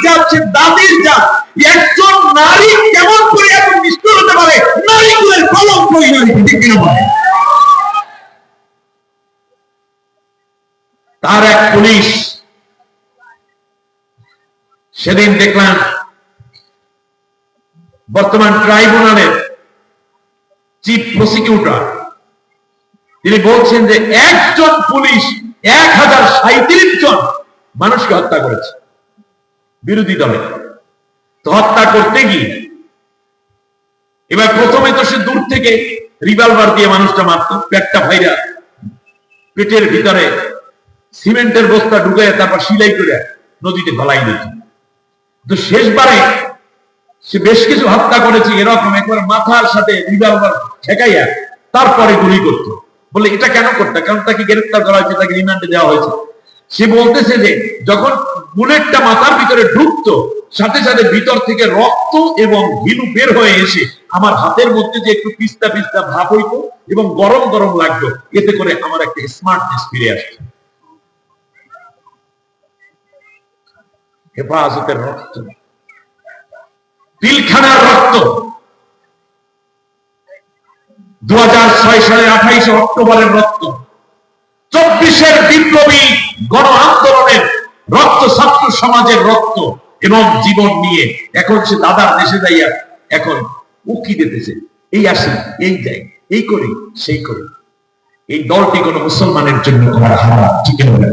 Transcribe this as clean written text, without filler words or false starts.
জাত, সে দাদির জাত। একজন নারী কেমন করে এত নিষ্ঠুর হতে পারে? নারীগুলোর কলঙ্ক এই নারী, ঠিক কিনা বলে? তার এক পুলিশ সেদিন দেখলাম বর্তমান ট্রাইব্যুনালের চিফ প্রসিকিউটর, তিনি বলছেন যে একজন পুলিশ 1037 জন মানুষকে হত্যা করেছে বিরোধী দলে। তো হত্যা করতে গিয়ে এবার প্রথমে তো সে দূর থেকে রিভলভার দিয়ে মানুষটা মারত, পেটটা ভাইরা পেটের ভিতরে সিমেন্টের বস্তা ঢুকে তারপর সিলাই করে নদীতে গলাই দিত। তো শেষবারে সে বেশ কিছু হত্যা করেছে এরকম, একবার মাথার সাথে রিভলভার ঠেকাইয়া তারপরে গুলি করতো। বলে এটা কেন করতে? কারণ তাকে গ্রেফতার করা হয়েছে, তাকে রিমান্ডে দেওয়া হয়েছে। সে বলতেছে যে যখন বুলেটটা মাথার ভিতরে ঢুকতো, সাথে সাথে ভিতর থেকে রক্ত এবং হিলু বের হয়ে এসে আমার হাতের মধ্যে যে একটু পিস্তা পিস্তা ভাব হইতো এবং গরম গরম লাগতো, এতে করে আমার একটা স্মার্টনেস ফিরে আসতো। হেফাজতের রক্ত, পিলখানার রক্ত, 2006 সালের 28 অক্টোবরের রক্ত, 24-এর বিপ্লবী গণ আন্দোলনের রক্ত, ছাত্র সমাজের রক্ত এবং জীবন নিয়ে এখন সে দাদার দেশে যাইয়া এখন উকি দিতেছে, এই আসি, এই যাই, এই করি, সেই করি। এই দলটি কোন মুসলমানের জন্য করা হারাম, ঠিক না?